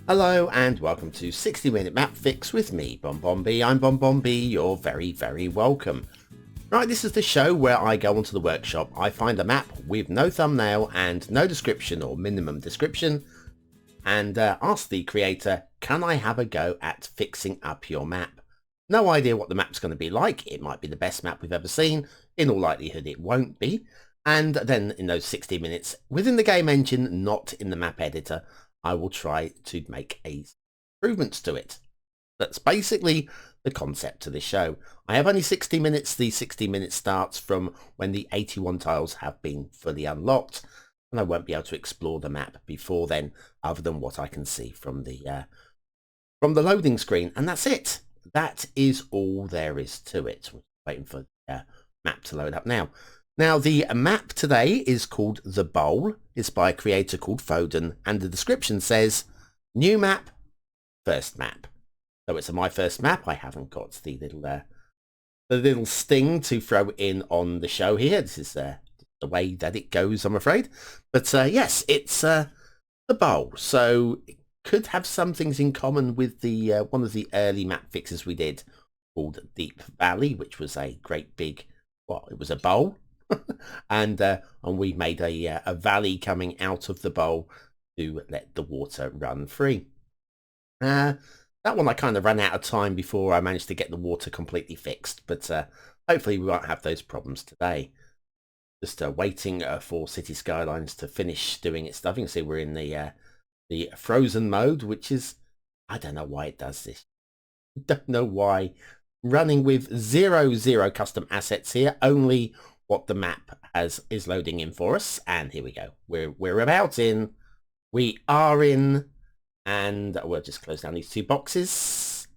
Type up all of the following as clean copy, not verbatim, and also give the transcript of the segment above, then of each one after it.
Hello and welcome to 60-minute map fix with me, BonBonB. I'm BonBonB, you're very welcome. Right, this is the show where I go onto the workshop, I find a map with no thumbnail and no description or minimum description, and ask the creator, can I have a go at fixing up your map? No idea what the map's going to be like. It might be the best map we've ever seen. In all likelihood it won't be. And then in those 60 minutes, within the game engine, not in the map editor, I will try to make improvements to it. That's basically the concept of the show. I have only 60 minutes. The 60 minutes starts from when the 81 tiles have been fully unlocked, and I won't be able to explore the map before then, other than what I can see from the loading screen, and that's it. That is all there is to it. We're waiting for the map to load up now. Now, the map today is called Thebowl. It's by a creator called Fowden, and the description says, new map, first map. So it's my first map. I haven't got the little sting to throw in on the show here. This is the way that it goes, I'm afraid. But yes, it's Thebowl. So it could have some things in common with the one of the early map fixes we did called Deep Valley, which was a great big, well, it was a bowl. and we made a valley coming out of the bowl to let the water run free. That one I kind of ran out of time before I managed to get the water completely fixed, but hopefully we won't have those problems today. Just waiting for City Skylines to finish doing its stuff. You can see we're in the frozen mode, which is, I don't know why it does this. I don't know why. Running with zero custom assets here, only what the map is loading in for us, and here we go. We're about in. We are in, and we'll just close down these two boxes.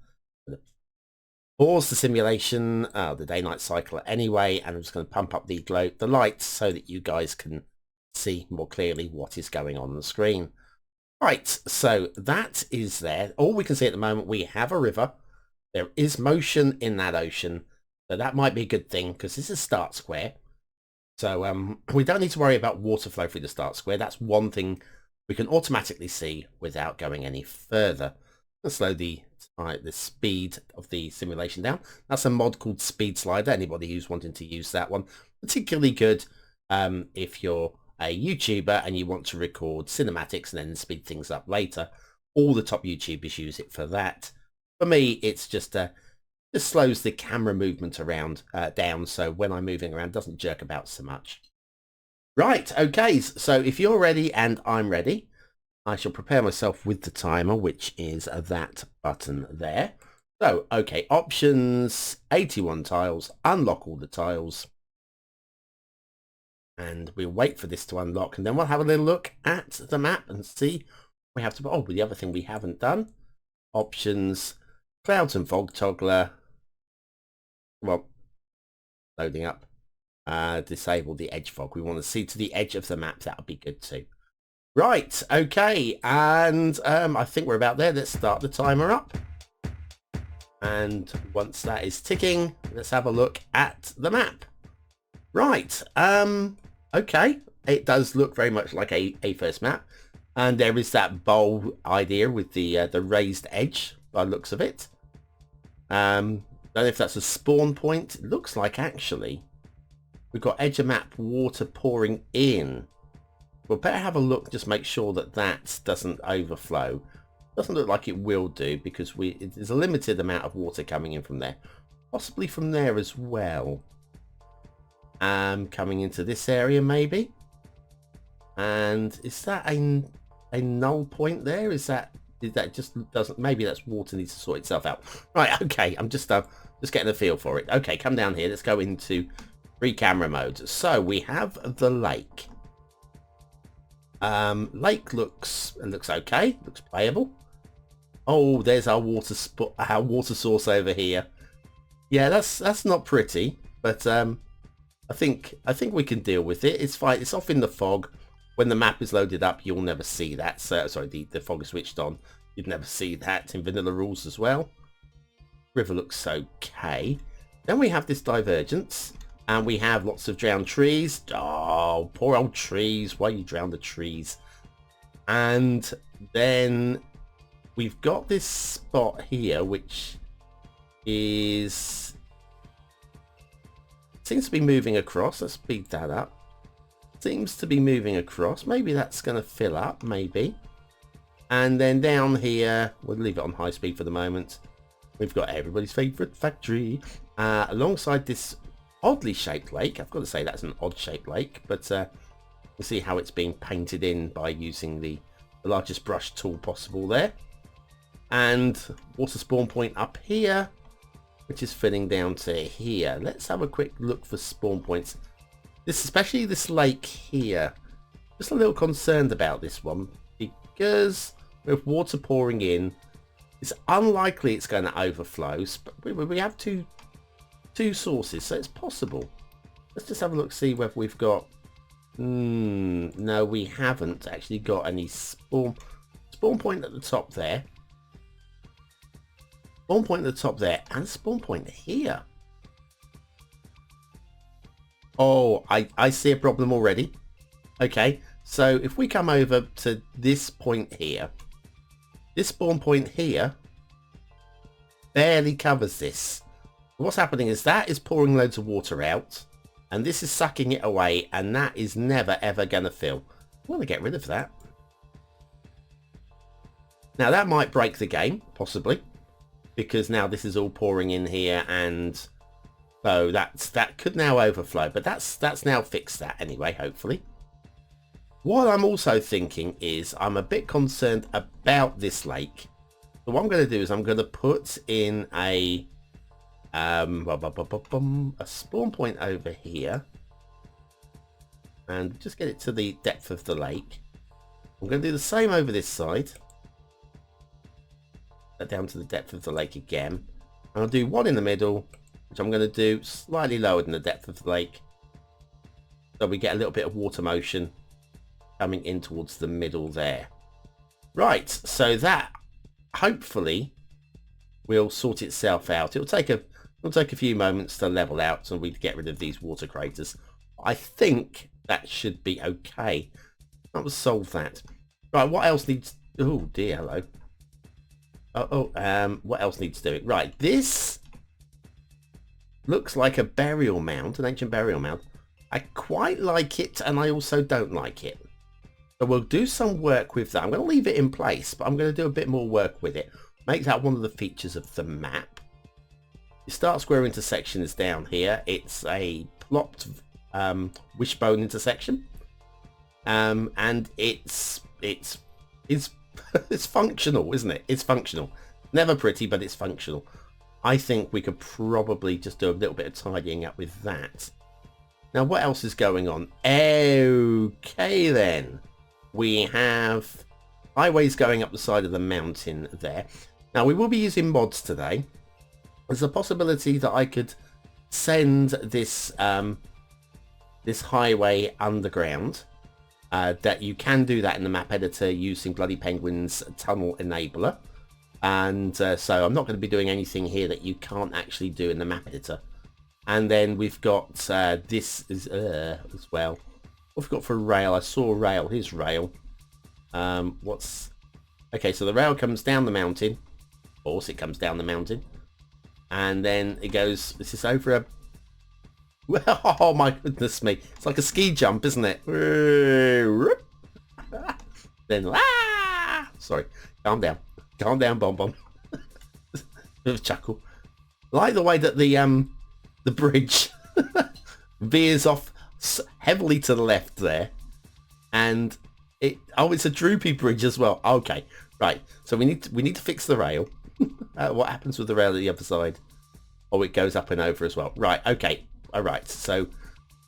Pause the simulation, the day-night cycle anyway, and I'm just going to pump up the lights so that you guys can see more clearly what is going on the screen. Right, so that is there. All we can see at the moment, we have a river. There is motion in that ocean. So that might be a good thing because this is start square. So we don't need to worry about water flow through the start square. That's one thing we can automatically see without going any further. Let's slow the speed of the simulation down. That's a mod called Speed Slider. Anybody who's wanting to use that one, particularly good if you're a YouTuber and you want to record cinematics and then speed things up later. All the top YouTubers use it for that. For me, it's just slows the camera movement around down, so when I'm moving around, it doesn't jerk about so much. Right, okay, so if you're ready and I'm ready, I shall prepare myself with the timer, which is that button there. So, okay, options, 81 tiles, unlock all the tiles. And we'll wait for this to unlock, and then we'll have a little look at the map and see we have to. Oh, the other thing we haven't done, options, clouds and fog toggler. Well, loading up. Disable the edge fog. We want to see to the edge of the map. That would be good too. Right, okay, and I think we're about there. Let's start the timer up. And once that is ticking, let's have a look at the map. Right, okay, it does look very much like a first map, and there is that bowl idea with the raised edge by the looks of it. Don't know if that's a spawn point. It looks like actually we've got edge of map water pouring in. We'll better have a look, just make sure that that doesn't overflow. Doesn't look like it will do because there's a limited amount of water coming in from there, possibly from there as well. Coming into this area maybe. And is that a null point there? Is that just doesn't, maybe that's water needs to sort itself out. Right, okay, I'm just getting a feel for it. Okay, come down here, let's go into free camera mode. So we have the lake. Lake looks okay, looks playable. Oh, there's our water source over here. Yeah, that's not pretty, but I think we can deal with it. It's fine. It's off in the fog. When the map is loaded up, you'll never see that. So, sorry, the fog is switched on. You'd never see that in vanilla rules as well. River looks okay. Then we have this divergence, and we have lots of drowned trees. Oh, poor old trees. Why you drown the trees? And then we've got this spot here, which is seems to be moving across. Let's speed that up. Seems to be moving across. Maybe that's going to fill up, maybe. And then down here, we'll leave it on high speed for the moment. We've got everybody's favorite factory alongside this oddly shaped lake. I've got to say that's an odd shaped lake, but you see how it's being painted in by using the largest brush tool possible there. And water spawn point up here, which is filling down to here. Let's have a quick look for spawn points. Especially this lake here. Just a little concerned about this one because with water pouring in, it's unlikely it's going to overflow. But we have two sources, so it's possible. Let's just have a look, see whether we've got. No, we haven't actually got any spawn point at the top there. Spawn point at the top there, and spawn point here. Oh, I see a problem already. Okay, so if we come over to this point here, this spawn point here barely covers this. What's happening is that is pouring loads of water out, and this is sucking it away, and that is never ever going to fill. I want to get rid of that. Now that might break the game, possibly, because now this is all pouring in here, and so that could now overflow, but that's now fixed that anyway, hopefully. What I'm also thinking is I'm a bit concerned about this lake. So what I'm going to do is I'm going to put in a spawn point over here and just get it to the depth of the lake. I'm going to do the same over this side. Down to the depth of the lake again. And I'll do one in the middle, which I'm going to do slightly lower than the depth of the lake, so we get a little bit of water motion coming in towards the middle there. Right, so that hopefully will sort itself out. It'll take a few moments to level out, so we get rid of these water craters. I think that should be okay. That will solve that. Right, what else needs? Oh dear, hello. What else needs doing? Right, this looks like a burial mound, an ancient burial mound. I quite like it, and I also don't like it. So we'll do some work with that. I'm going to leave it in place, but I'm going to do a bit more work with it. Make that one of the features of the map. The start square intersection is down here. It's a plopped wishbone intersection, and it's it's functional, isn't it? It's functional. Never pretty, but it's functional. I think we could probably just do a little bit of tidying up with that. Now, what else is going on? Okay, then. We have highways going up the side of the mountain there. Now, we will be using mods today. There's a possibility that I could send this, this highway underground. That you can do that in the map editor using Bloody Penguin's tunnel enabler, and so I'm not going to be doing anything here that you can't actually do in the map editor. And then we've got this is as well. What have we got for rail? I saw rail. Here's rail. What's okay? So the rail comes down the mountain. Of course, it comes down the mountain, and then it goes. This is over a. Oh my goodness me. It's like a ski jump, isn't it? Then, sorry. Calm down. Calm down, BonBonB. Bit of a chuckle. Like the way that the bridge veers off heavily to the left there. And it's a droopy bridge as well. Okay, right. So we need to fix the rail. What happens with the rail at the other side? Oh, it goes up and over as well. Right, okay. Alright, so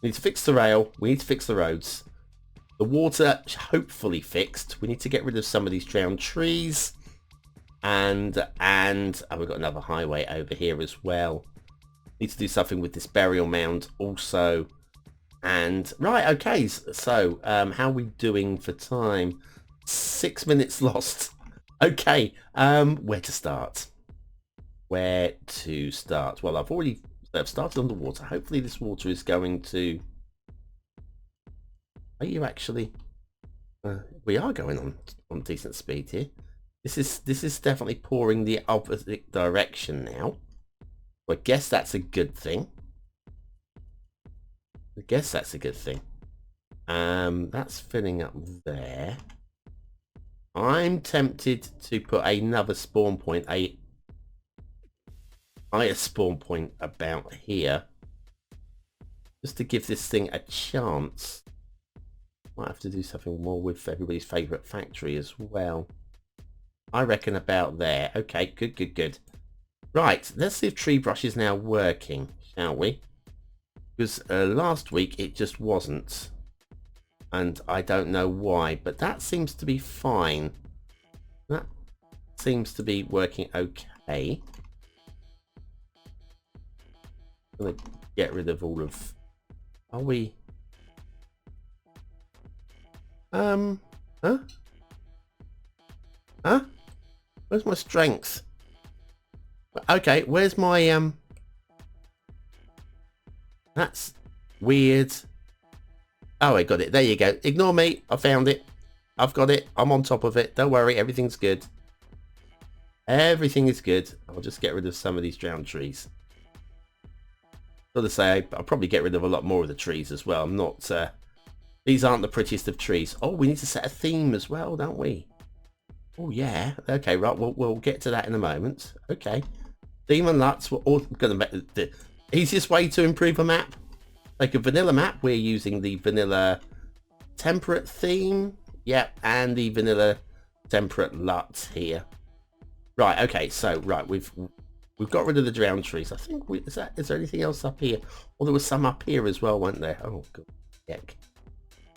we need to fix the rail, we need to fix the roads. The water, hopefully fixed. We need to get rid of some of these drowned trees. And we've got another highway over here as well. Need to do something with this burial mound also. And, right, okay, so how are we doing for time? 6 minutes lost. Okay, where to start? Where to start? Well, I've started underwater. Hopefully this water is going to... Are you actually... we are going on decent speed here. This is definitely pouring the opposite direction now. I guess that's a good thing. I guess that's a good thing. That's filling up there. I'm tempted to put another spawn point, a higher spawn point about here, just to give this thing a chance. Might have to do something more with everybody's favourite factory as well. I reckon about there. Okay, good, good, good. Right, let's see if tree brush is now working, shall we? Because last week it just wasn't. And I don't know why, but that seems to be fine. That seems to be working okay. I'm going to get rid of all of... Are we... Huh? Huh? Where's my strength? Okay, where's my, That's weird. Oh, I got it. There you go. Ignore me. I found it. I've got it. I'm on top of it. Don't worry. Everything's good. Everything is good. I'll just get rid of some of these drowned trees. Got to say, I'll probably get rid of a lot more of the trees as well. I'm not... these aren't the prettiest of trees. Oh, we need to set a theme as well, don't we? Oh, yeah. Okay, right. We'll get to that in a moment. Okay. Theme and LUTs. We're all going to make the easiest way to improve a map. Like a vanilla map, we're using the vanilla temperate theme. Yep, and the vanilla temperate LUT here. Right, okay, so right, we've got rid of the drowned trees. I think is there anything else up here? Well, there was some up here as well, weren't there? Oh god, heck.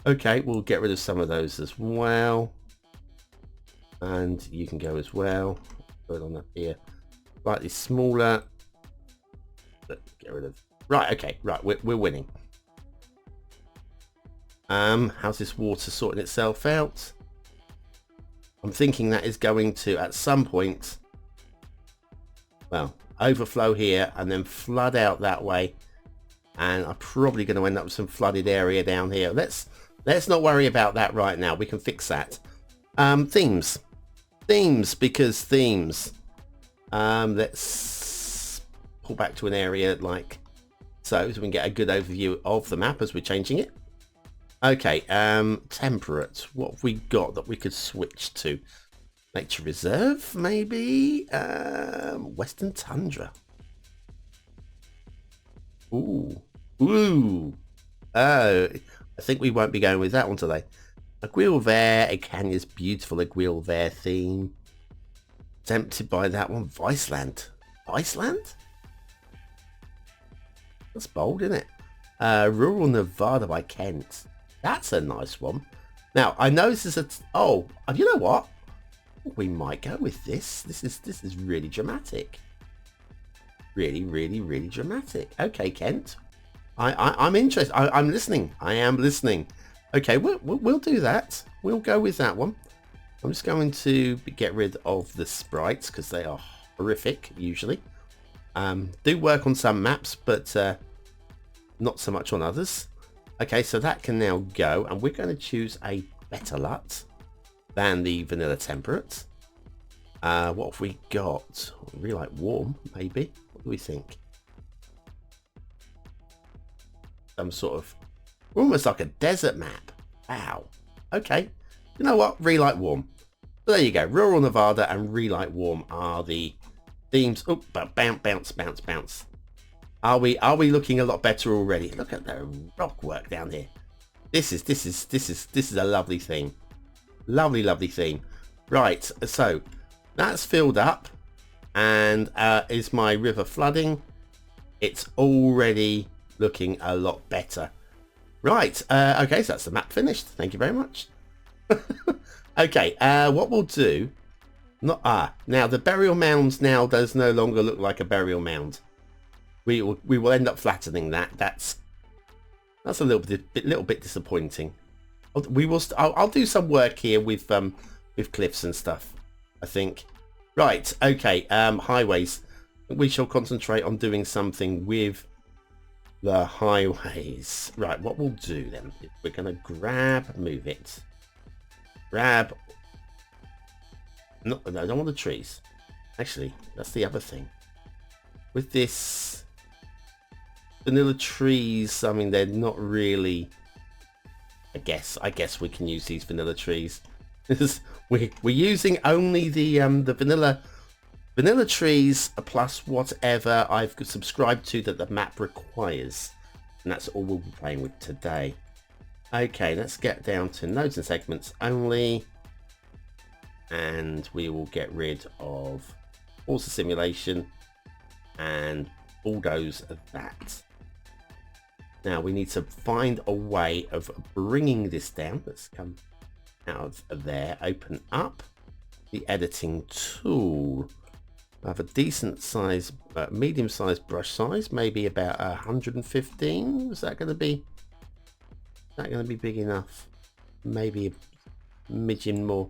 Okay, we'll get rid of some of those as well. And you can go as well. Put it on up here. Slightly smaller. But get rid of. Right, okay, right, we're winning. How's this water sorting itself out? I'm thinking that is going to, at some point, well, overflow here and then flood out that way. And I'm probably going to end up with some flooded area down here. Let's not worry about that right now. We can fix that. Themes. Themes, because themes. Let's pull back to an area like so we can get a good overview of the map as we're changing it. Okay, temperate. What have we got that we could switch to? Nature Reserve, maybe? Western Tundra. Ooh. Ooh. Oh, I think we won't be going with that one today. Aguilvert, Canya's beautiful Aguilvert theme. Tempted by that one. Viceland. Viceland? That's bold, isn't it? Rural Nevada by Kent. That's a nice one. Now, I know this is a... Oh, you know what? We might go with this. This is really dramatic. Really, really, really dramatic. Okay, Kent. I'm interested. I'm listening. I am listening. Okay, we'll do that. We'll go with that one. I'm just going to get rid of the sprites because they are horrific usually. Do work on some maps, but not so much on others. Okay, so that can now go, and we're going to choose a better LUT than the vanilla temperate. What have we got? Really like warm, maybe. What do we think? Some sort of almost like a desert map. Wow. Okay. You know what? Really like warm. So there you go. Rural Nevada and really like warm are the themes. Oh, but bounce, bounce, bounce. Are we looking a lot better already? Look at the rock work down here. This is a lovely theme. Lovely, lovely theme. Right, so that's filled up. And is my river flooding? It's already looking a lot better. Right, okay, so that's the map finished. Thank you very much. Okay, what we'll do... now the burial mounds now does no longer look like a burial mound. We will end up flattening that. That's a little bit disappointing. I'll do some work here with cliffs and stuff, I think. Right, okay, highways. We shall concentrate on doing something with the highways. Right, what we'll do then, we're going to move it. Grab. No, I don't want the trees. Actually, that's the other thing. With this vanilla trees, I mean, they're not really... I guess we can use these vanilla trees. we're using only the vanilla trees plus whatever I've subscribed to that the map requires. And that's all we'll be playing with today. Okay, let's get down to nodes and segments only. And we will get rid of Forza Simulation and bulldoze that. Now we need to find a way of bringing this down. Let's come out of there, open up the editing tool. I have a decent size, medium sized brush size, maybe about 115. Is that going to be big enough? Maybe a midget more.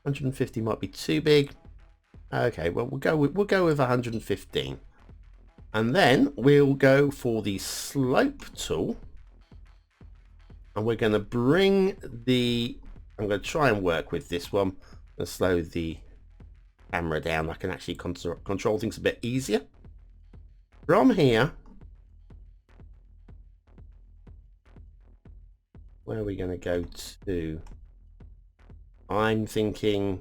150 might be too big. Okay, well we'll go with 115. And then we'll go for the slope tool. And we're going to bring the... I'm going to try and work with this one. I'm going to slow the camera down. I can actually control things a bit easier. From here, where are we going to go to? I'm thinking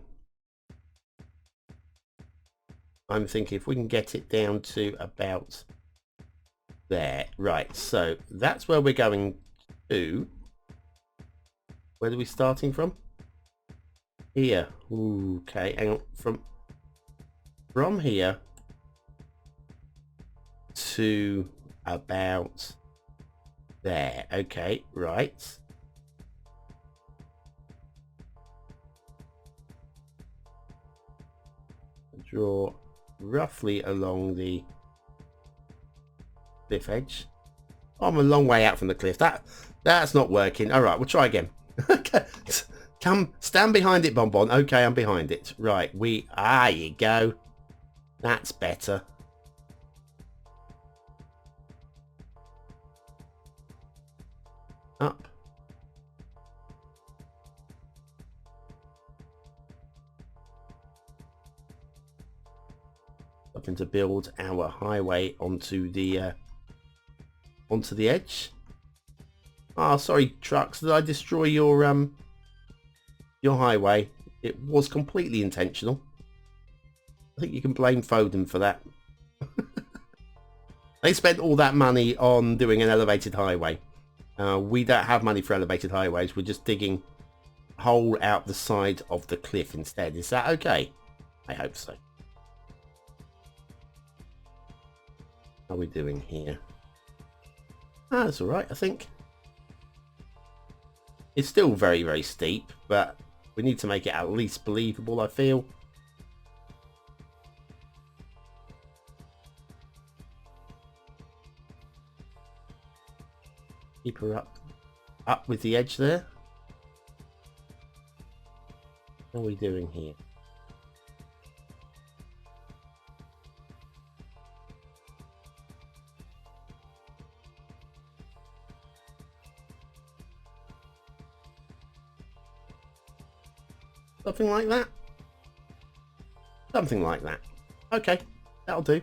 if we can get it down to about there. Right, so that's where we're going to. Where are we starting from? Here. Ooh, okay, hang on. From here to about there. Okay, right. Draw roughly along the cliff edge. Oh, I'm a long way out from the cliff. That's not working. All right, we'll try again. Okay, come stand behind it, BonBon. Okay, I'm behind it. Right, you go. That's better. Up. Looking to build our highway onto the edge. Oh, sorry, trucks. Did I destroy your highway? It was completely intentional. I think you can blame Fowden for that. They spent all that money on doing an elevated highway. We don't have money for elevated highways. We're just digging a hole out the side of the cliff instead. Is that okay? I hope so. How are we doing here? That's all right, I think. It's still very, very steep, but we need to make it at least believable, I feel. Keep her up with the edge there. What are we doing here? Something like that. Something like that. Okay, that'll do.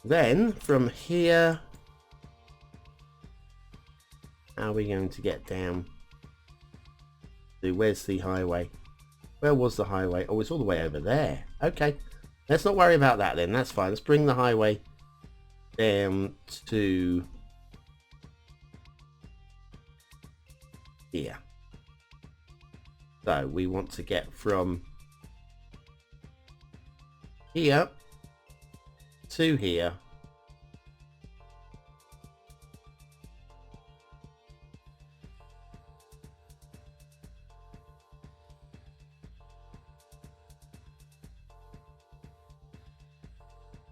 Then from here, how are we going to get down to, where's the highway? Where was the highway? Oh, it's all the way over there. Okay, let's not worry about that then. That's fine. Let's bring the highway down to here. So we want to get from here to here.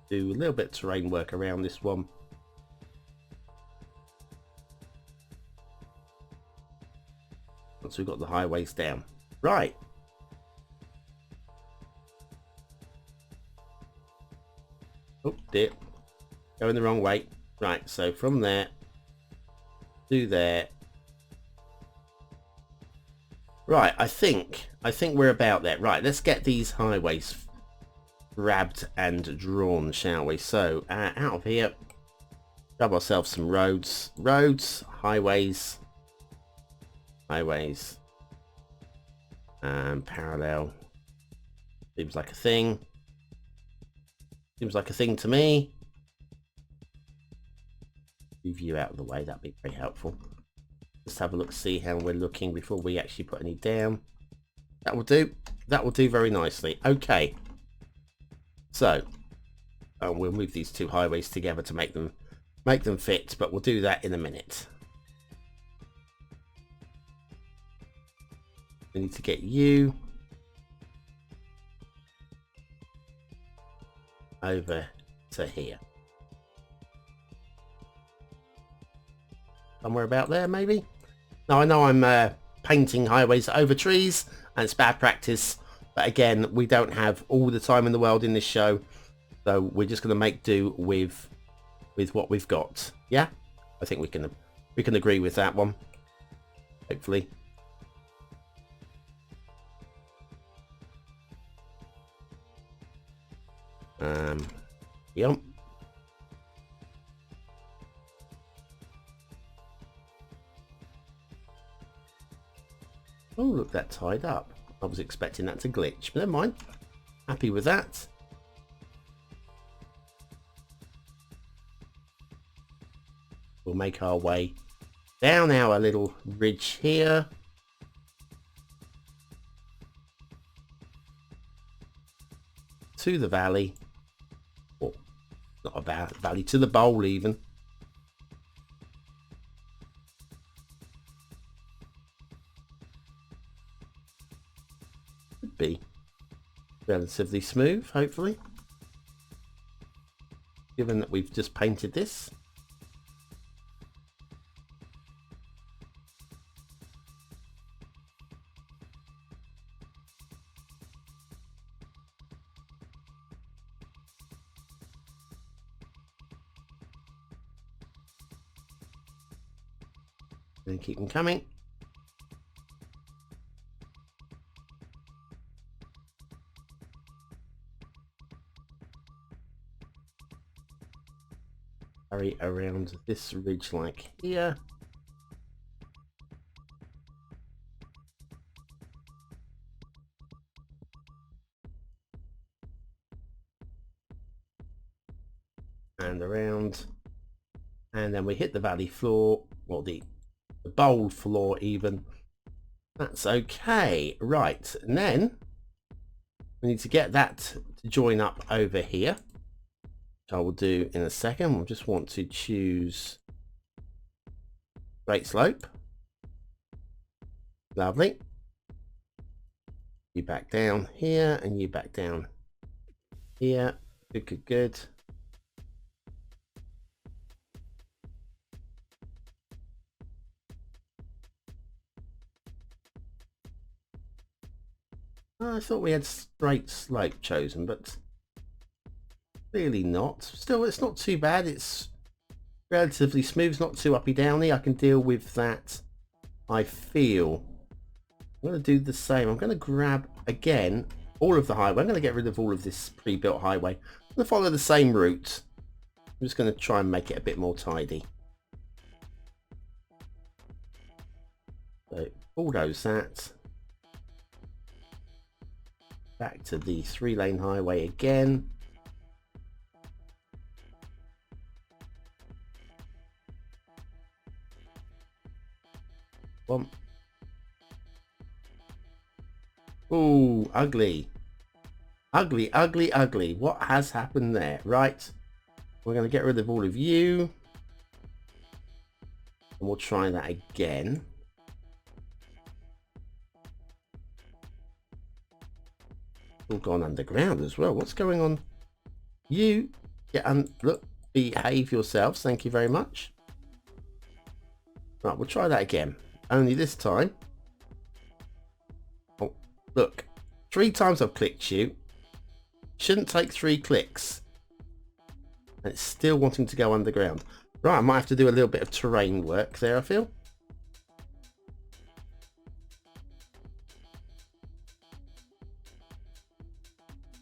Do a little bit of terrain work around this one. Once we've got the highways down. Right. Oh dear. Going the wrong way. Right, so from there to there. Right, I think I think we're about there. Right, let's get these highways grabbed and drawn, shall we? So, out of here, grab ourselves some roads. Roads, highways, highways, and parallel. Seems like a thing. Seems like a thing to me. Move you out of the way, that'd be very helpful. Just have a look, see how we're looking before we actually put any down. That will do. That will do very nicely. Okay. So, we'll move these two highways together to make them fit, but we'll do that in a minute. We need to get you over to here. Somewhere about there, maybe? Now, I know I'm painting highways over trees, and it's bad practice, but again, we don't have all the time in the world in this show, so we're just going to make do with what we've got. Yeah, I think we can agree with that one, hopefully. Yep. Oh, look, that tied up. I was expecting that to glitch, but never mind. Happy with that. We'll make our way down our little ridge here. To the valley. Oh, not a valley, to the bowl even. Could be relatively smooth, hopefully. Given that we've just painted this. And keep them coming. Hurry around this ridge like here. And around. And then we hit the valley floor, or the bowl floor even. That's okay. Right, and then we need to get that to join up over here, which I will do in a second. We'll just want to choose straight slope. Lovely. You back down here and you back down here. Good, good, good. I thought we had straight slope chosen, but clearly not. Still, it's not too bad. It's relatively smooth. It's not too uppy downy. I can deal with that, I feel. I'm going to do the same. I'm going to grab, again, all of the highway. I'm going to get rid of all of this pre-built highway. I'm going to follow the same route. I'm just going to try and make it a bit more tidy. So, bulldoze that. Back to the 3-lane highway again. One. Ooh, ugly. Ugly, ugly, ugly. What has happened there? Right. We're going to get rid of all of you. And we'll try that again. All gone underground as well. What's going on? You get look, behave yourselves. Thank you very much. Right, we'll try that again. Only this time. Oh, look. 3 times I've clicked you. Shouldn't take 3 clicks. And it's still wanting to go underground. Right, I might have to do a little bit of terrain work there, I feel.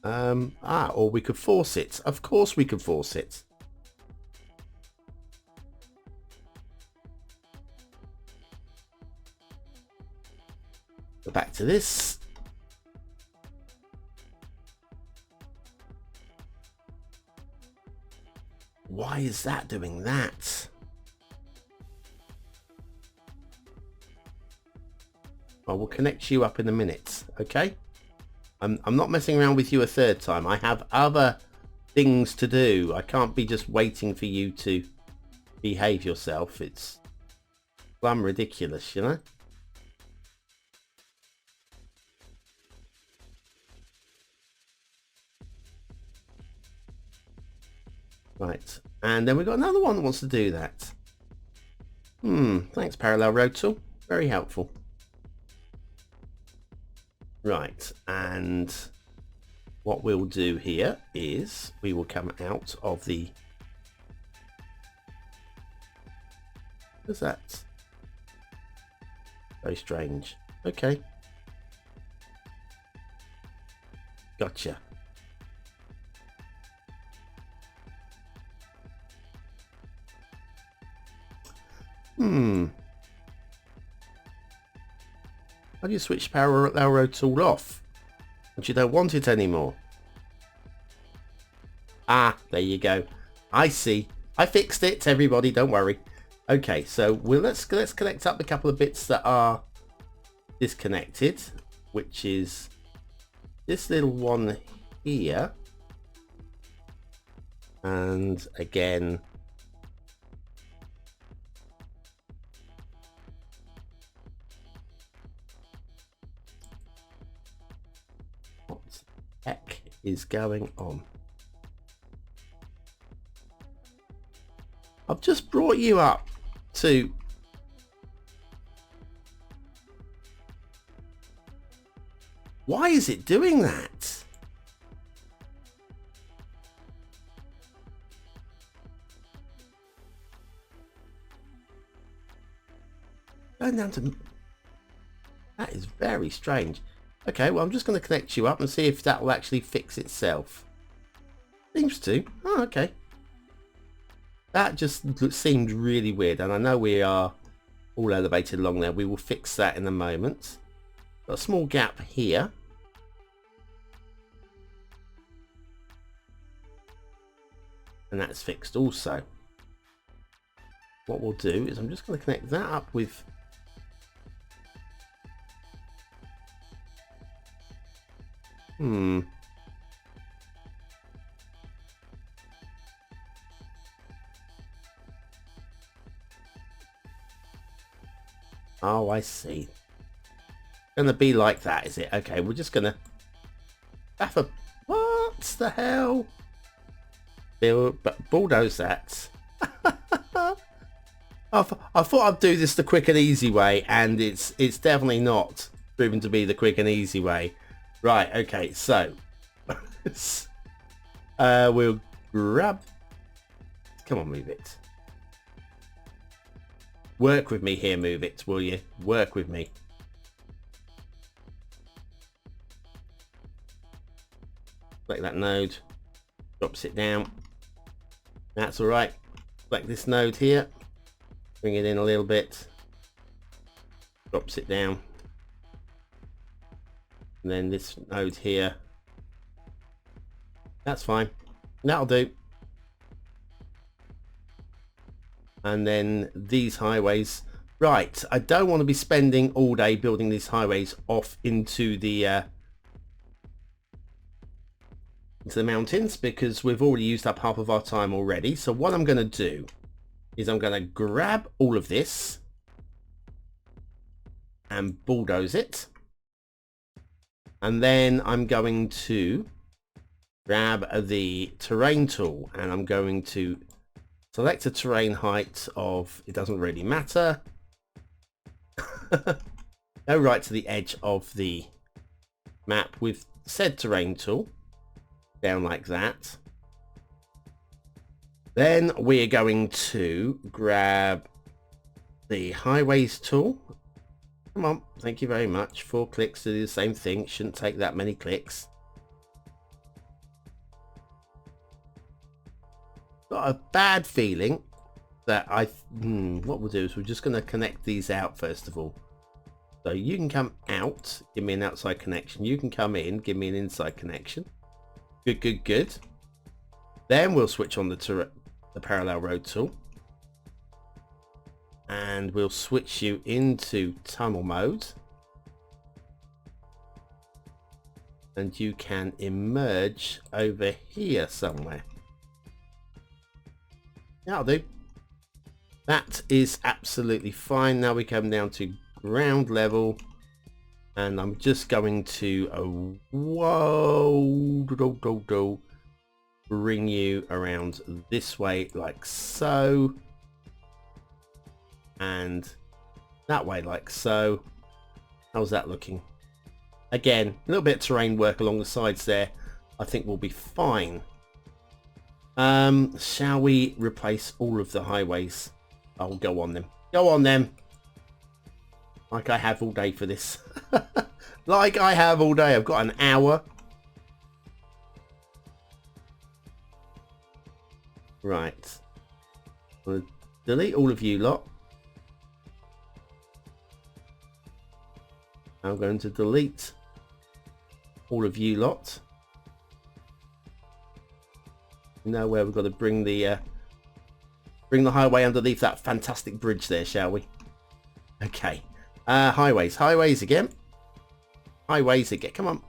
Or we could force it. Of course we could force it. Go back to this. Why is that doing that? I will connect you up in a minute, okay? I'm not messing around with you a third time. I have other things to do. I can't be just waiting for you to behave yourself. It's plumb ridiculous, you know? Right, and then we've got another one that wants to do that. Thanks, Parallel Road Tool. Very helpful. Right, and what we'll do here is we will come out of the... What's that? Very strange. Okay. Gotcha. How do you switch Parallel Road Tool off once you don't want it anymore? Ah, there you go. I see. I fixed it, everybody. Don't worry. Okay, so let's connect up a couple of bits that are disconnected, which is this little one here, and again. Heck is going on? I've just brought you up to why is it doing that? Going down to that is very strange. Okay, well, I'm just going to connect you up and see if that will actually fix itself. Seems to. Oh, okay. That just seemed really weird, and I know we are all elevated along there. We will fix that in a moment. Got a small gap here. And that's fixed also. What we'll do is I'm just going to connect that up with... Oh, I see. Gonna be like that, is it? Okay, we're just gonna have a... What the hell? Bulldoze that. I thought I'd do this the quick and easy way, and it's definitely not proven to be the quick and easy way. Right, okay, so we'll grab... Come on, move it. Work with me here, move it, will you? Work with me. Select that node, drops it down. That's all right. Select this node here, bring it in a little bit, drops it down. And then this node here. That's fine. That'll do. And then these highways. Right, I don't want to be spending all day building these highways off into the mountains, because we've already used up half of our time already. So what I'm going to do is I'm going to grab all of this and bulldoze it. And then I'm going to grab the terrain tool and I'm going to select a terrain height of, it doesn't really matter. Go right to the edge of the map with said terrain tool, down like that. Then we're going to grab the highways tool. Come on, thank you very much. 4 clicks to do the same thing. Shouldn't take that many clicks. got a bad feeling that what we'll do is we're just going to connect these out first of all. So you can come out, give me an outside connection. You can come in, give me an inside connection. Good, good, good. Then we'll switch on the parallel road tool. And we'll switch you into tunnel mode. And you can emerge over here somewhere. That'll do. That is absolutely fine. Now we come down to ground level. And I'm just going to bring you around this way like so. And that way like so. How's that looking? Again, a little bit of terrain work along the sides there. I think we'll be fine. Shall we replace all of the highways? Oh, go on then. Go on then. Like I have all day for this. Like I have all day. I've got an hour. Right. I'll delete all of you lot. I'm going to delete all of you lot. Now where we've got to bring the highway underneath that fantastic bridge there, shall we? Okay. Highways again. Highways again. Come on.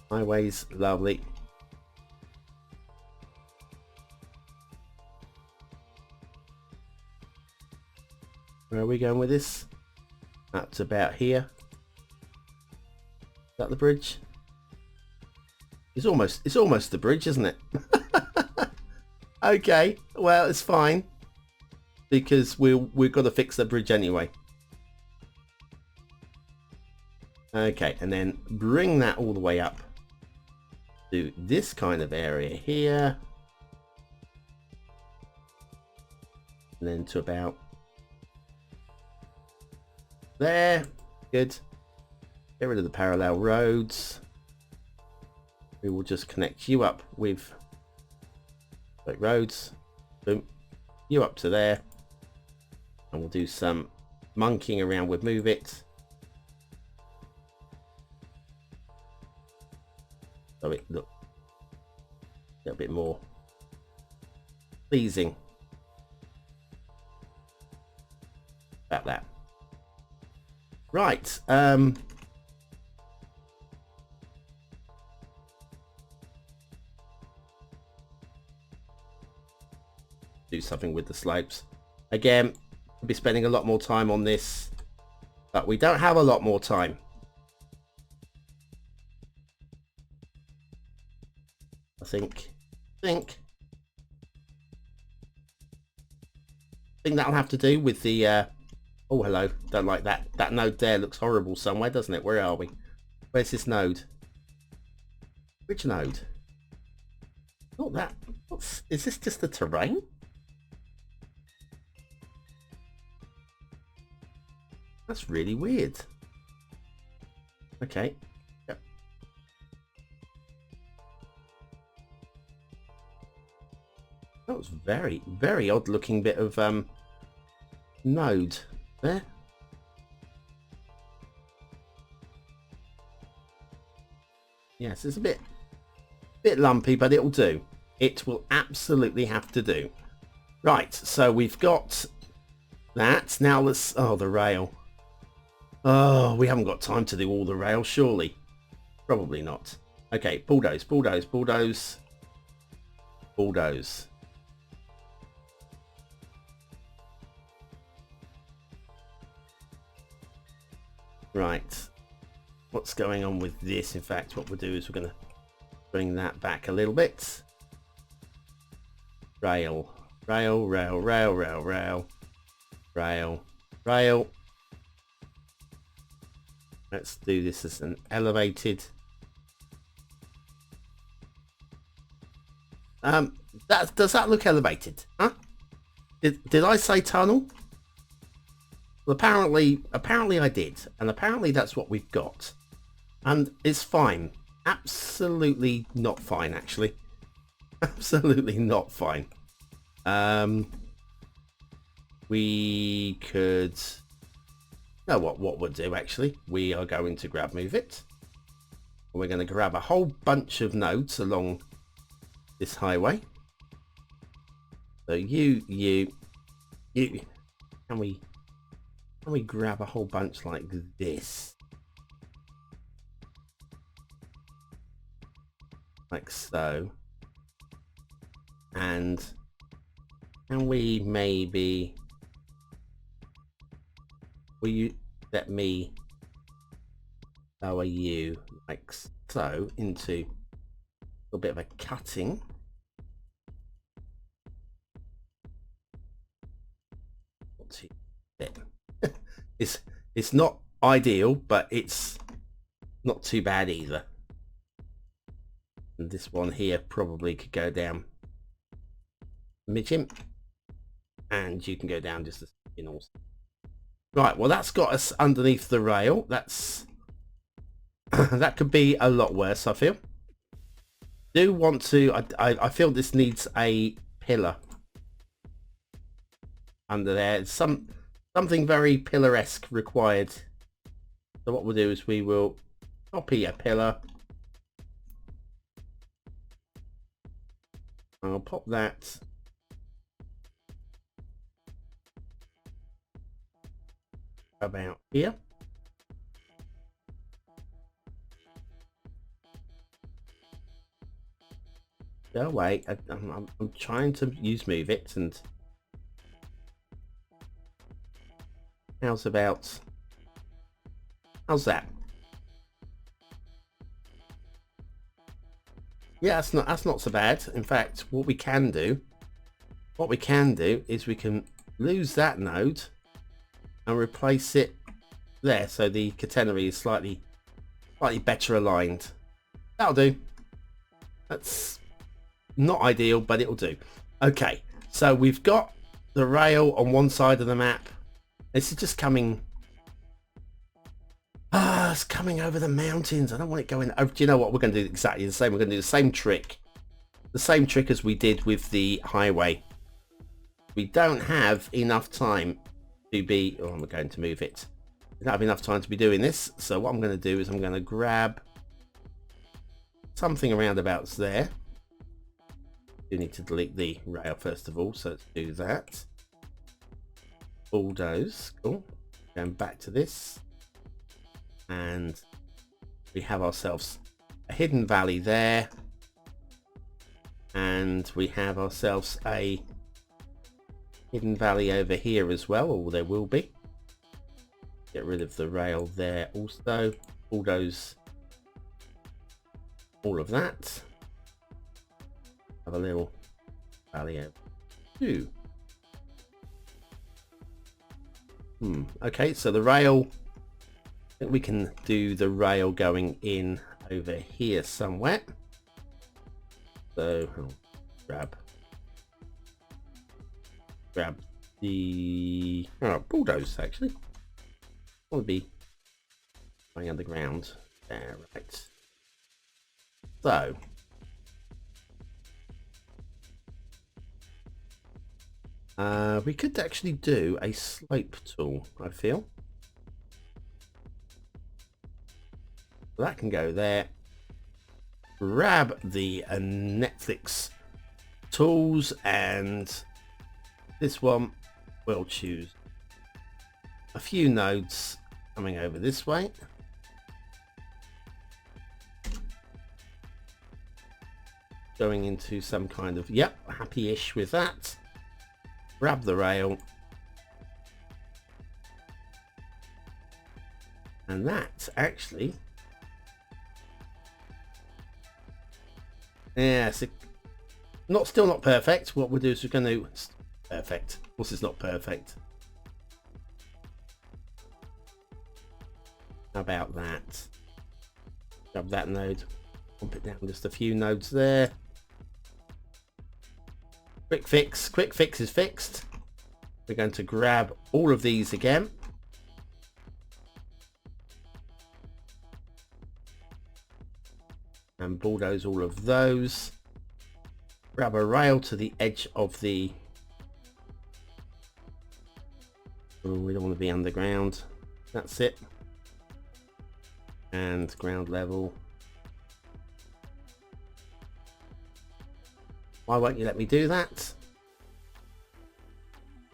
Highways, lovely. Where are we going with this? Up to about here. Is that the bridge? It's almost the bridge, isn't it? Okay, well it's fine because we've got to fix the bridge anyway. Okay, and then bring that all the way up to this kind of area here, and then to about there. Good. Get rid of the parallel roads. We will just connect you up with roads. Boom. You up to there. And we'll do some monkeying around with move it. So it look a little bit more pleasing. About that. Right. Do something with the slopes. Again, we'll be spending a lot more time on this, but we don't have a lot more time. I think that'll have to do with the oh hello, don't like that. That node there looks horrible somewhere, doesn't it? Where are we? Where's this node? Which node? Not that. Is this just the terrain? That's really weird. Okay. Yep. That was very, very odd looking bit of node there. Yes, it's a bit lumpy, but it'll do. It will absolutely have to do. Right, so we've got that. Now let's... Oh, the rail. Oh, we haven't got time to do all the rail, surely. Probably not. Okay, bulldoze, bulldoze, bulldoze. Bulldoze. Right. What's going on with this? In fact, what we'll do is we're going to bring that back a little bit. Rail. Rail, rail, rail, rail, rail. Rail, rail. Let's do this as an elevated. Does that look elevated? Huh? Did I say tunnel? Well, apparently I did, and apparently that's what we've got, and it's fine. Absolutely not fine, actually. Absolutely not fine. We could, know what we'll do actually, we are going to grab move it. We're going to grab a whole bunch of nodes along this highway. So you, can we grab a whole bunch like this? Like so. And can we maybe, will you let me lower you like so into a little bit of a cutting? It's not ideal, but it's not too bad either. And this one here probably could go down midget, and you can go down just a second also. Right, well that's got us underneath the rail. That's that could be a lot worse, I feel. Do want to, I feel this needs a pillar under there. Something very pillar-esque required. So what we'll do is we will copy a pillar. I'll pop that about here. Go away. I'm trying to use move it, and how's that? Yeah, that's not so bad. In fact, what we can do is we can lose that node and replace it there, so the catenary is slightly better aligned. That'll do. That's not ideal, but it'll do. Okay, so we've got the rail on one side of the map. This is just coming. It's coming over the mountains. I don't want it going over. Do you know what? We're going to do exactly the same. We're going to do the same trick. The same trick as we did with the highway. We don't have enough time to be... Oh, I'm going to move it. We don't have enough time to be doing this. So what I'm going to do is I'm going to grab something around about there. You need to delete the rail first of all. So let's do that. Bulldoze. Cool. Going back to this. And we have ourselves a hidden valley there, and we have ourselves a hidden valley over here as well, or there will be. Get rid of the rail there also. Bulldoze all of that. Have a little valley over too. Okay, so the rail, I think we can do the rail going in over here somewhere. So I'll grab the bulldoze actually. I want to be going underground there, right? So we could actually do a slope tool, I feel. That can go there. Grab the Netflix tools, and this one we'll choose a few nodes coming over this way. Going into some kind of, yep, happy-ish with that. Grab the rail. And that actually, yeah, so still not perfect. What we'll do is we're going to perfect. Of course, it's not perfect. How about that? Grab that node. Bump it down just a few nodes there. Quick fix. Quick fix is fixed. We're going to grab all of these again. And bulldoze all of those. Grab a rail to the edge of the Oh, we don't want to be underground. That's it. And ground level. Why won't you let me do that?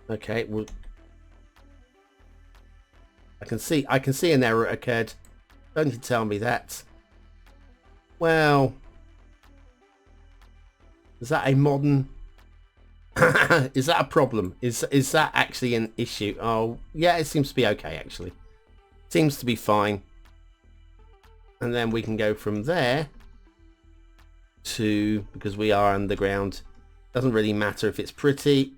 Okay, well, I can see an error occurred. Don't you tell me that. Well, is that a modern? Is that a problem? Is that actually an issue? Oh, yeah, it seems to be okay actually. Seems to be fine. And then we can go from there to, because we are underground, doesn't really matter if it's pretty.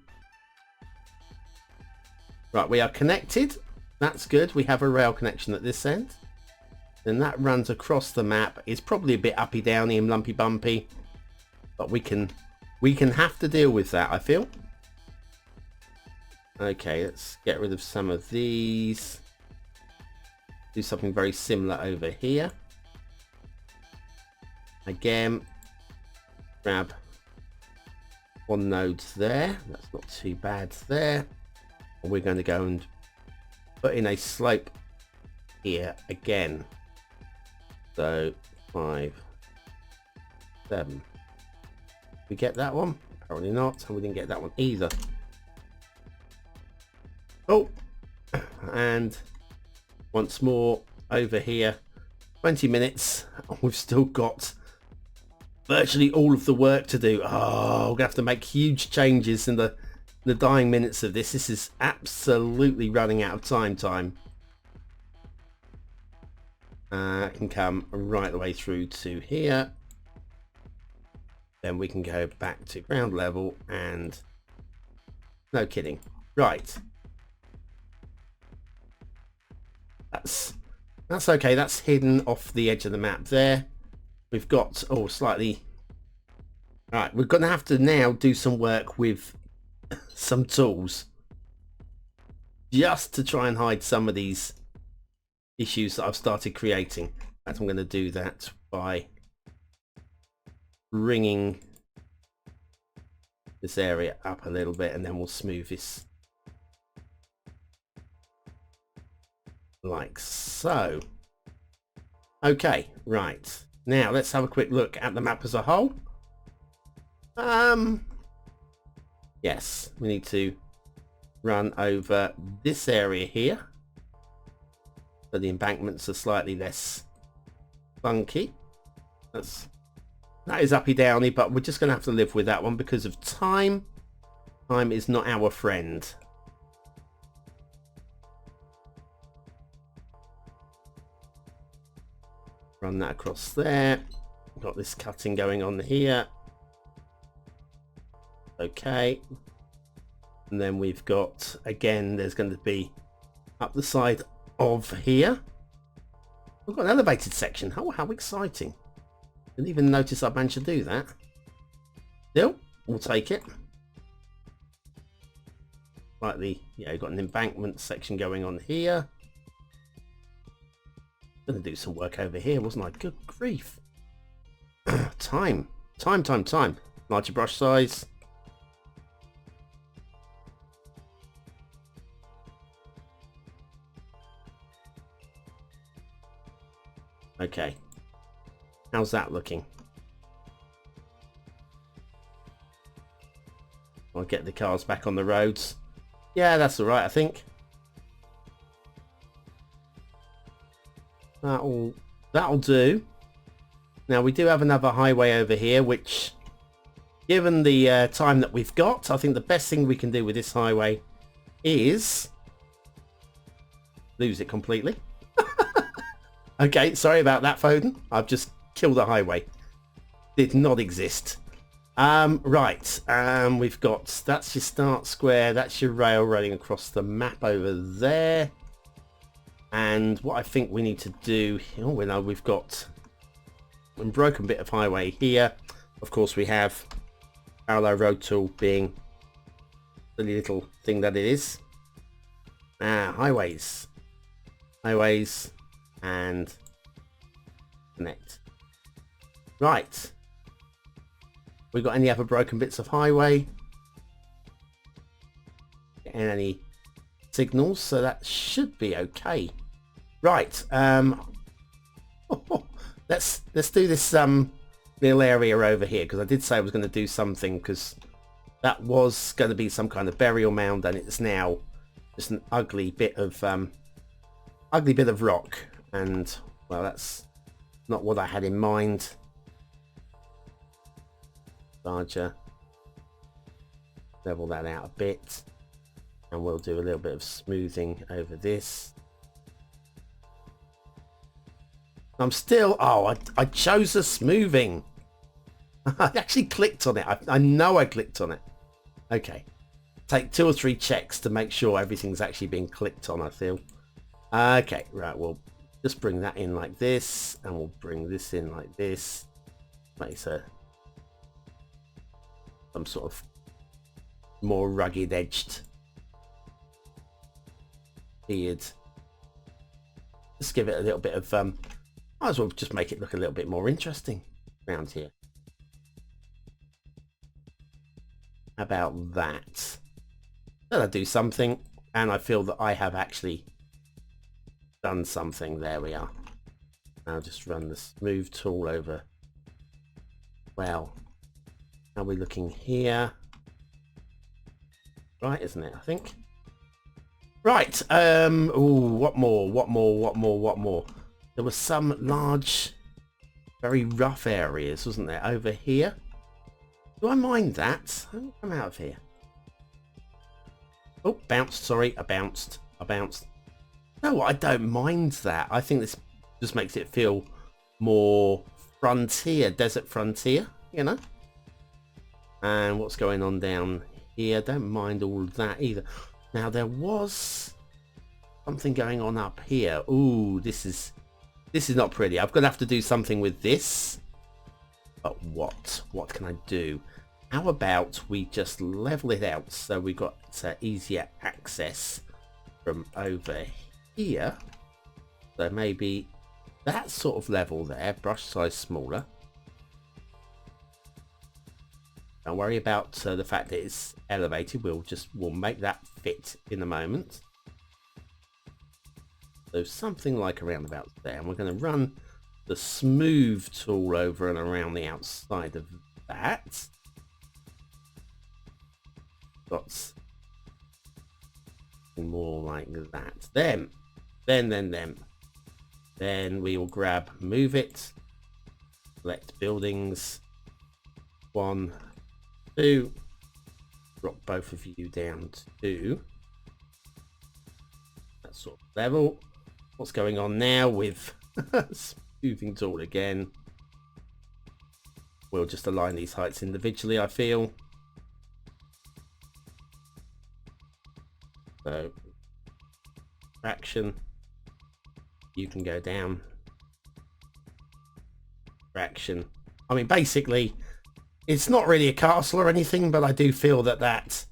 Right, we are connected. That's good. We have a rail connection at this end. Then that runs across the map. It's probably a bit uppy downy and lumpy bumpy, but we can have to deal with that, I feel. Okay, let's get rid of some of these. Do something very similar over here. Again, grab one node there. That's not too bad there. And we're going to go and put in a slope here again. So 5, 7. We get that one? Apparently not. And we didn't get that one either. Oh, and once more over here. 20 minutes. We've still got virtually all of the work to do. Oh, we're going to have to make huge changes in the dying minutes of this. This is absolutely running out of time. I can come right the way through to here. Then we can go back to ground level and no kidding. Right. That's okay. That's hidden off the edge of the map there. We've got slightly. Right, we're going to have to now do some work with some tools just to try and hide some of these issues that I've started creating. In fact, I'm going to do that by bringing this area up a little bit, and then we'll smooth this like so. Okay, right. Now let's have a quick look at the map as a whole. Yes, we need to run over this area here. So the embankments are slightly less funky. That is uppy downy, but we're just going to have to live with that one because of time. Time is not our friend. Run that across there. Got this cutting going on here. Okay. And then we've got, again, there's going to be up the side of here. We've got an elevated section. Oh, how exciting. Didn't even notice I managed to do that. Still, we'll take it. Slightly, yeah, we've got an embankment section going on here. Gonna do some work over here, wasn't I? Good grief. Time. Larger brush size. Okay. How's that looking? I'll get the cars back on the roads. Yeah, that's alright, I think. That'll do. Now we do have another highway over here, which, given the time that we've got, I think the best thing we can do with this highway is lose it completely. Okay, sorry about that, Fowden. I've just killed the highway. Did not exist. Right. We've got, that's your start square. That's your rail running across the map over there. And what I think we need to do, oh, we know we've got a broken bit of highway here. Of course, we have parallel road tool being the little thing that it is. Highways, and connect. Right. We got any other broken bits of highway? And any signals, so that should be okay. Right, let's do this little area over here, because I did say I was going to do something, because that was going to be some kind of burial mound, and it's now just an ugly bit of rock, and well, that's not what I had in mind. Larger, level that out a bit, and we'll do a little bit of smoothing over this. I'm still, I chose the smoothing. I actually clicked on it. I know I clicked on it. Okay, take 2 or 3 checks to make sure everything's actually being clicked on, I feel. Okay, right, we'll just bring that in like this, and we'll bring this in like this. Makes some sort of more rugged edged beard. Just give it a little bit of might as well just make it look a little bit more interesting around here. How about that? Then I do something, and I feel that I have actually done something. There we are. I'll just run the smooth tool over. Well, how are we looking here? Right, isn't it? I think. Right. Ooh, what more? There were some large, very rough areas, wasn't there, over here? Do I mind that? Let me come out of here. Oh, bounced. Sorry, I bounced. No, I don't mind that. I think this just makes it feel more frontier, desert frontier, you know? And what's going on down here? Don't mind all of that either. Now, there was something going on up here. Ooh, this is not pretty. I'm going to have to do something with this. But what? What can I do? How about we just level it out so we got easier access from over here? So maybe that sort of level there, brush size smaller. Don't worry about the fact that it's elevated. We'll make that fit in a moment. So something like around about there, and we're going to run the smooth tool over and around the outside of that. Got more like that. Then we will grab, move it, select buildings, 1, 2, drop both of you down to that sort of level. What's going on now with smoothing tool again? We'll just align these heights individually, I feel. So, fraction, you can go down. Fraction. I mean, basically, it's not really a castle or anything, but I do feel that that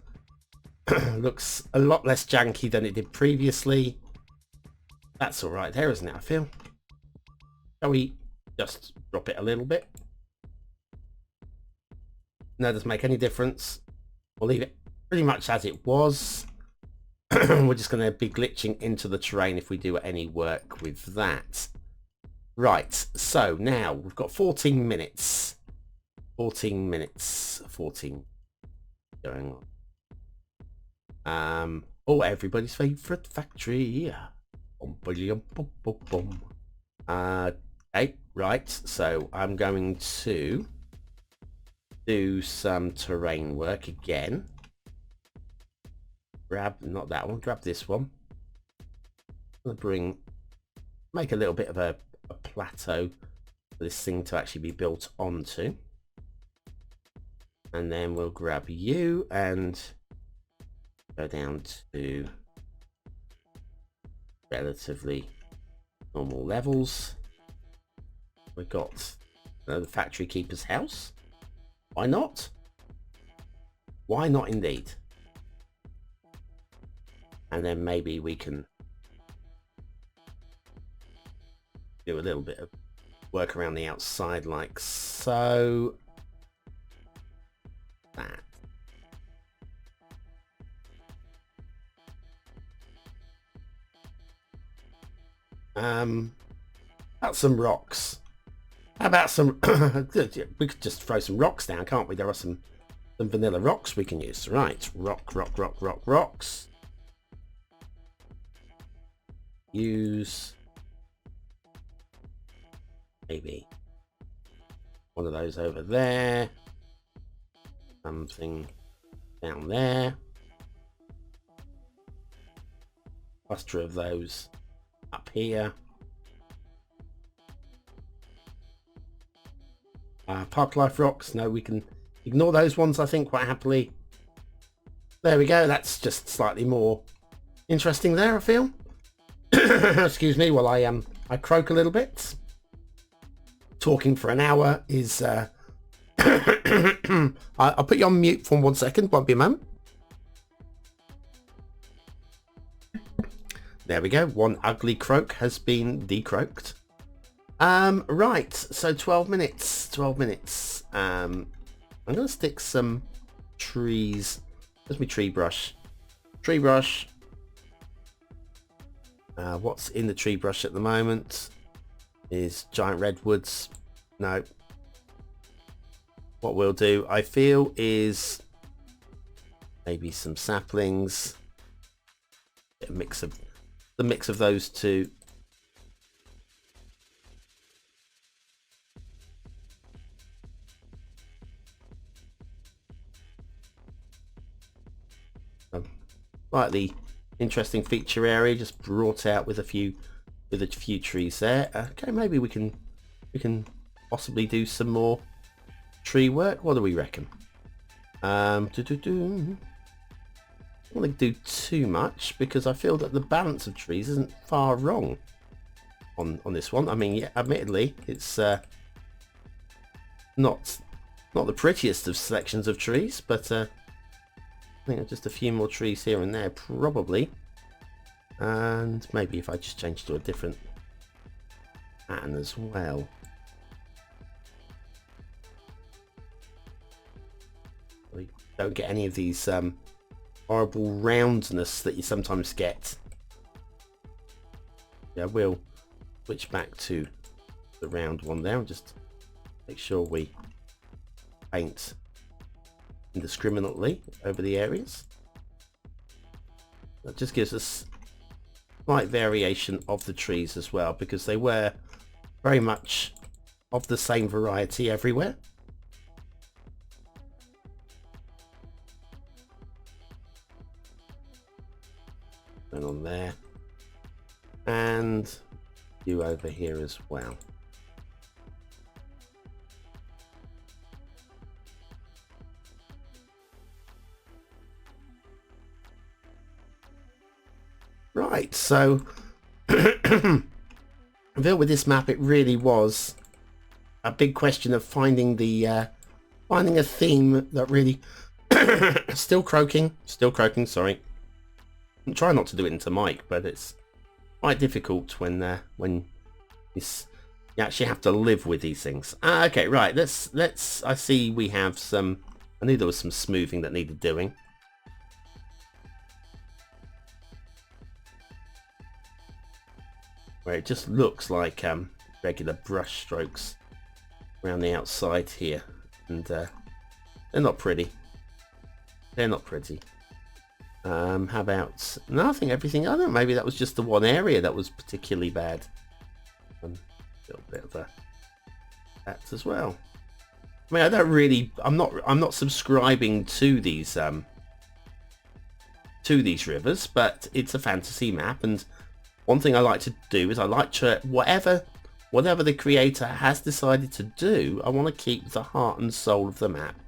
looks a lot less janky than it did previously. That's all right there, isn't it, I feel? Shall we just drop it a little bit? No, doesn't make any difference. We'll leave it pretty much as it was. We're just going to be glitching into the terrain if we do any work with that. Right, so now we've got 14 minutes. 14 going on. Oh, everybody's favourite factory. Okay, right, so I'm going to do some terrain work again. Grab, not that one, grab this one. I'm going to make a little bit of a plateau for this thing to actually be built onto. And then we'll grab you and go down to relatively normal levels. We've got the factory keeper's house. Why not? Why not indeed? And then maybe we can do a little bit of work around the outside like so. That. About some rocks. How about some... we could just throw some rocks down, can't we? There are some vanilla rocks we can use. Right, rocks. Use maybe one of those over there. Something down there. Cluster of those up here. Park life rocks. No, we can ignore those ones, I think, quite happily. There we go. That's just slightly more interesting there, I feel. Excuse me while I croak a little bit. Talking for an hour is... I'll put you on mute for 1 second. Won't be a moment. There we go. One ugly croak has been decroaked. Right, so 12 minutes. I'm going to stick some trees. There's my tree brush. What's in the tree brush at the moment is giant redwoods. No. What we'll do, I feel, is maybe some saplings. A mix of those two. Slightly interesting feature area just brought out with a few trees there. Okay, maybe we can possibly do some more tree work. What do we reckon? I don't want to do too much because I feel that the balance of trees isn't far wrong on this one. I mean, yeah, admittedly, it's not the prettiest of selections of trees, but I think just a few more trees here and there probably, and maybe if I just change to a different pattern as well. We don't get any of these horrible roundness that you sometimes get. Yeah, we'll switch back to the round one there and just make sure we paint indiscriminately over the areas. That just gives us slight variation of the trees as well, because they were very much of the same variety everywhere. And on there, and you over here as well. Right, so I feel with this map it really was a big question of finding finding a theme that really still croaking, sorry. I'm trying not to do it into mic, but it's quite difficult when you actually have to live with these things. Okay, right, let's I see we have some, I knew there was some smoothing that needed doing. Where it just looks like regular brush strokes around the outside here, and they're not pretty. They're not pretty. How about, no, I think everything, I don't know, maybe that was just the one area that was particularly bad. A little bit of that as well. I mean, I don't really, I'm not subscribing to these rivers, but it's a fantasy map, and one thing I like to do is I like to, whatever the creator has decided to do, I want to keep the heart and soul of the map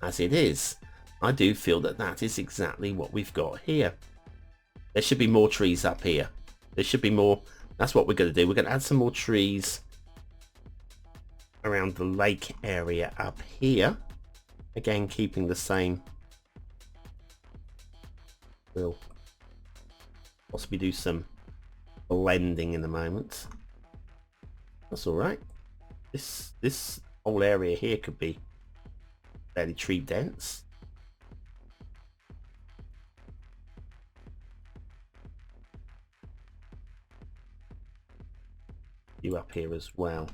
as it is. I do feel that that is exactly what we've got here. There should be more trees up here. There should be more. That's what we're going to do. We're going to add some more trees around the lake area up here. Again, keeping the same. We'll possibly do some blending in a moment. That's all right. This whole area here could be fairly tree dense. few up here as well.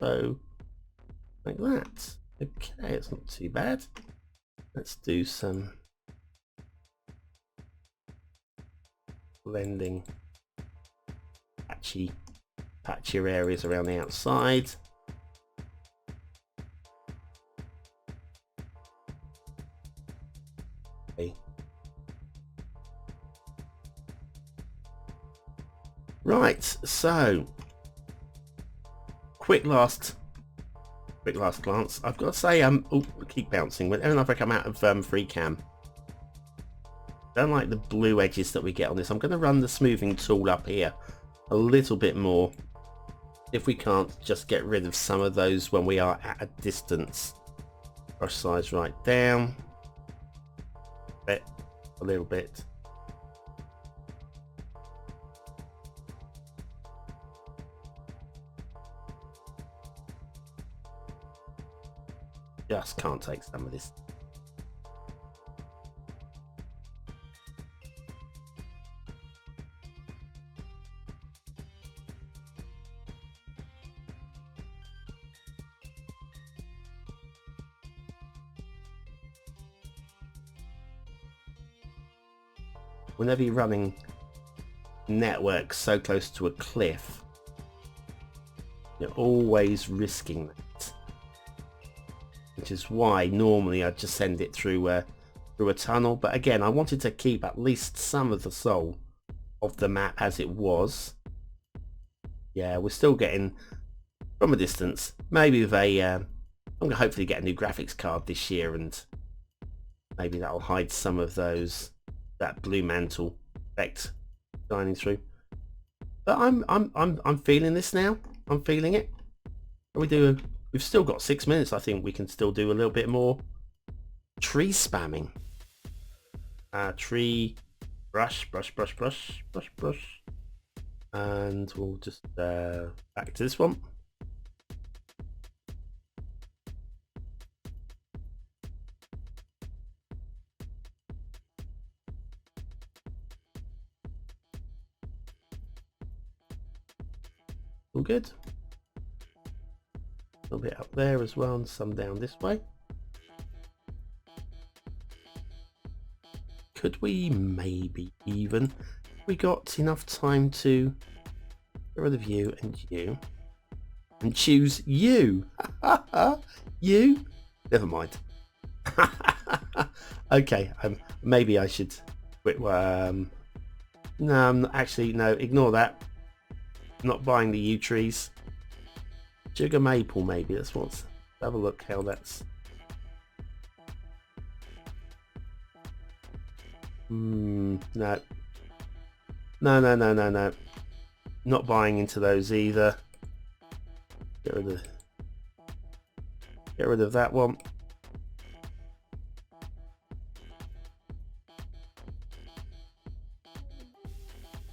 So, like that. Okay, it's not too bad. Let's do some blending patchier areas around the outside. Okay. Right, so quick last glance. I've got to say, oh, keep bouncing. Whenever I come out of free cam, don't like the blue edges that we get on this. I'm going to run the smoothing tool up here a little bit more. If we can't just get rid of some of those when we are at a distance. Brush size right down. A little bit. Just can't take some of this. Whenever you're running networks so close to a cliff, you're always risking that. Which is why normally I just send it through a tunnel. But again, I wanted to keep at least some of the soul of the map as it was. Yeah, we're still getting from a distance. Maybe with a, I'm going to hopefully get a new graphics card this year, and maybe that'll hide some of that blue mantle effect shining through. But I'm feeling this now. I'm feeling it. We've still got 6 minutes. I think we can still do a little bit more tree spamming. Tree brush, and we'll just back to this one. All good. A little bit up there as well, and some down this way. Could we maybe even, we got enough time to get rid of you and choose you. You? Never mind. Okay, maybe I should quit. No, I'm not, actually, no, ignore that. I'm not buying the yew trees. Sugar maple, maybe. Let's have a look how that's. No. No. Not buying into those either. Get rid of that one.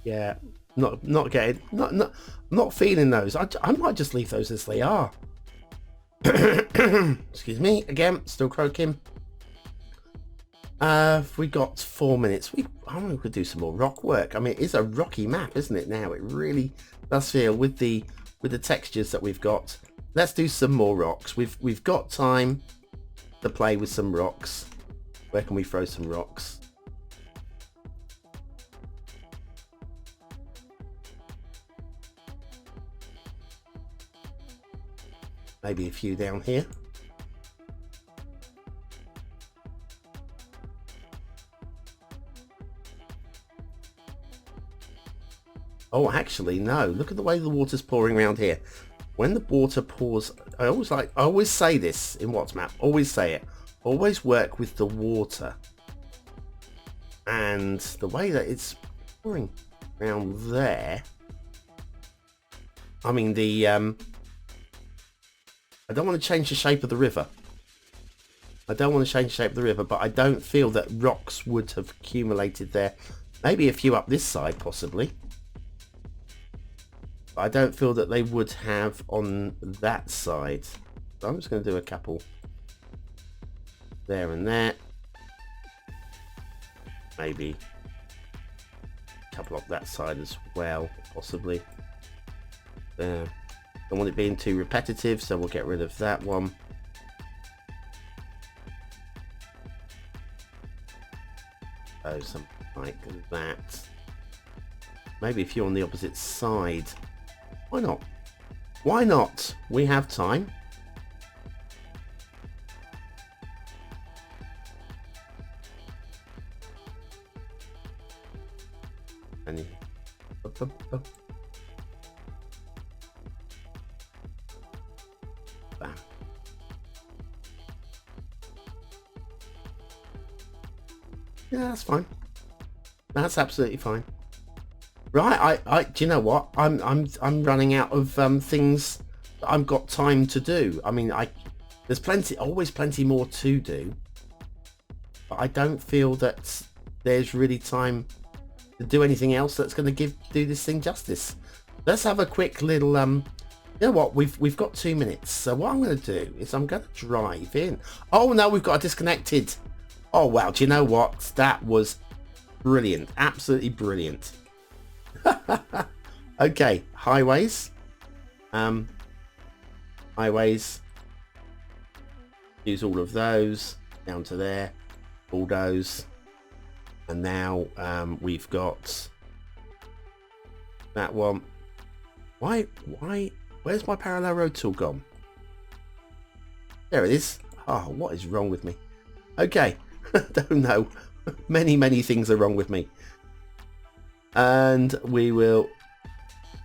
Yeah, not feeling those. I might just leave those as they are. Excuse me, again, still croaking. We got 4 minutes. We could do some more rock work. I mean, it is a rocky map, isn't it? Now it really does feel with the textures that we've got. Let's do some more rocks. We've got time to play with some rocks. Where can we throw some rocks? Maybe a few down here. Oh, actually, no. Look at the way the water's pouring around here. When the water pours, I always say this in what's map. Always say it. Always work with the water. And the way that it's pouring around there. I mean, I don't want to change the shape of the river. But I don't feel that rocks would have accumulated there. Maybe a few up this side, possibly. But I don't feel that they would have on that side. So I'm just going to do a couple there and there. maybe a couple up that side as well, possibly. There. Don't want it being too repetitive, so we'll get rid of that one. Oh, something like that. Maybe if you're on the opposite side. Why not? Why not? We have time. And you... Bam. Yeah, that's fine. That's absolutely fine. Right, do you know what? I'm running out of things that I've got time to do. I mean, there's always plenty more to do, but I don't feel that there's really time to do anything else that's going to do this thing justice. Let's have a quick little you know what? We've got 2 minutes, so what I'm going to do is I'm going to drive in. Oh no, we've got a disconnected. Oh wow, do you know what? That was brilliant, absolutely brilliant. Okay, highways. Highways. Use all of those down to there. Bulldoze. And now we've got that one. Why? Where's my parallel road tool gone? There it is. Oh, what is wrong with me? Okay, don't know. Many things are wrong with me. And we will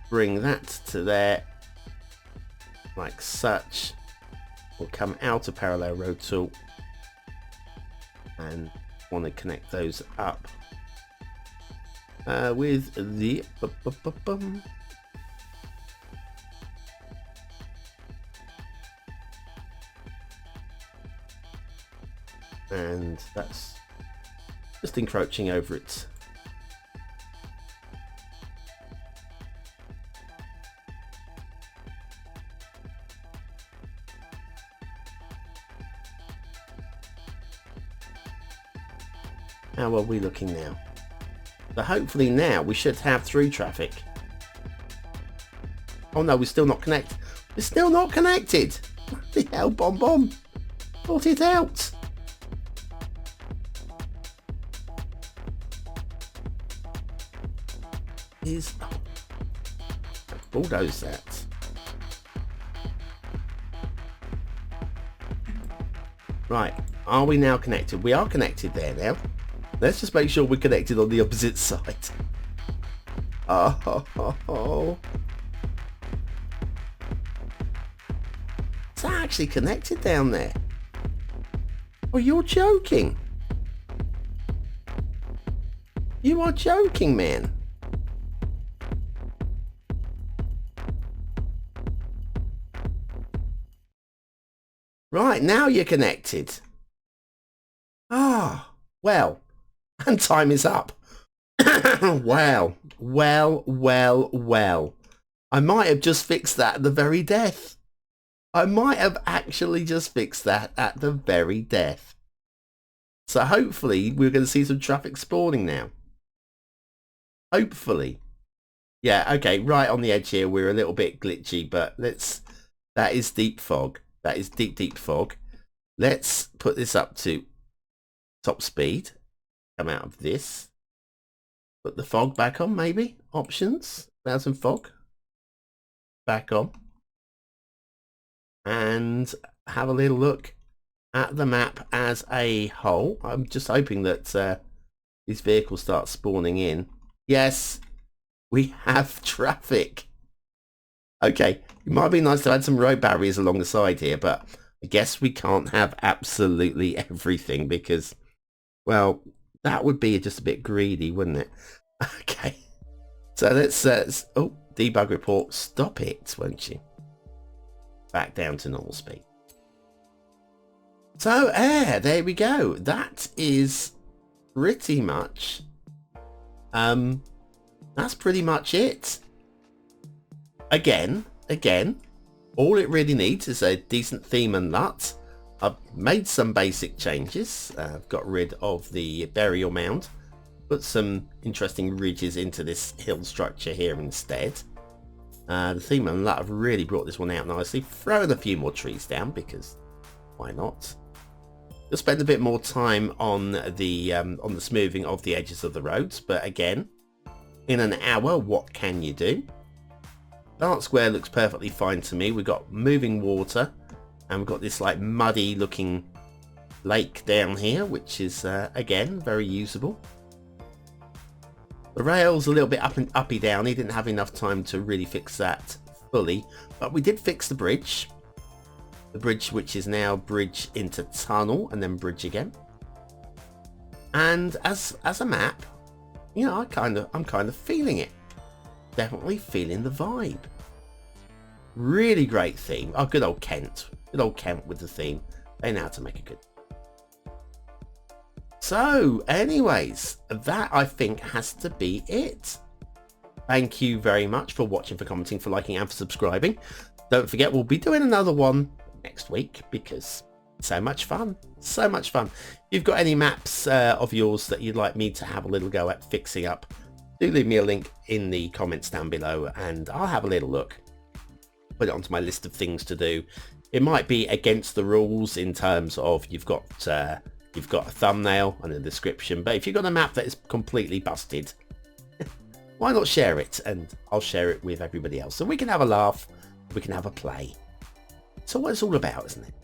bring that to there like such. We'll come out of parallel road tool and want to connect those up with the and that's just encroaching over it. How are we looking now? So hopefully now we should have through traffic. Oh no, we're still not connected. We're still not connected. What the hell, BonBonB? Sort it out. Bulldoze that. Right, are we now connected? We are connected there now. Let's just make sure we're connected on the opposite side. Oh. It's actually connected down there. Oh, you're joking. You are joking, man. Right, now you're connected. Ah, well, and time is up. Well. I might have just fixed that at the very death. I might have actually just fixed that at the very death. So hopefully we're going to see some traffic spawning now. Hopefully. Yeah, okay, right on the edge here. We're a little bit glitchy, but that is deep fog. That is deep fog. Let's put this up to top speed. Come out of this. Put the fog back on, maybe. Options. Allow some fog. Back on. And have a little look at the map as a whole. I'm just hoping that these vehicles start spawning in. Yes, we have traffic. Okay, it might be nice to add some road barriers along the side here, but I guess we can't have absolutely everything because, well, that would be just a bit greedy, wouldn't it? Okay, so let's, oh, debug report, stop it, won't you? Back down to normal speed. So, there we go. That is pretty much, that's pretty much it. Again, all it really needs is a decent theme and LUT. I've made some basic changes. I've got rid of the burial mound Put some interesting ridges into this hill structure here instead. The theme and that have really brought this one out nicely. Throwing a few more trees down because why not? You'll spend a bit more time on the smoothing of the edges of the roads, but again, in an hour, what can you do? Dark square looks perfectly fine to me. We've got moving water, and we've got this like muddy looking lake down here, which is again very usable. The rail's a little bit uppy downy. Didn't have enough time to really fix that fully, but we did fix the bridge. The bridge, which is now bridge into tunnel and then bridge again. And as a map, you know, I'm kind of feeling it. Definitely feeling the vibe. Really great theme. Oh, good old Kent. Good old Kent with the theme. They know how to make a good. So, anyways, that I think has to be it. Thank you very much for watching, for commenting, for liking, and for subscribing. Don't forget, we'll be doing another one next week because so much fun. So much fun. If you've got any maps of yours that you'd like me to have a little go at fixing up, do leave me a link in the comments down below and I'll have a little look. Put it onto my list of things to do. It might be against the rules in terms of you've got a thumbnail and a description, but if you've got a map that is completely busted, why not share it, and I'll share it with everybody else so we can have a laugh, we can have a play. That's what it's all about, isn't it?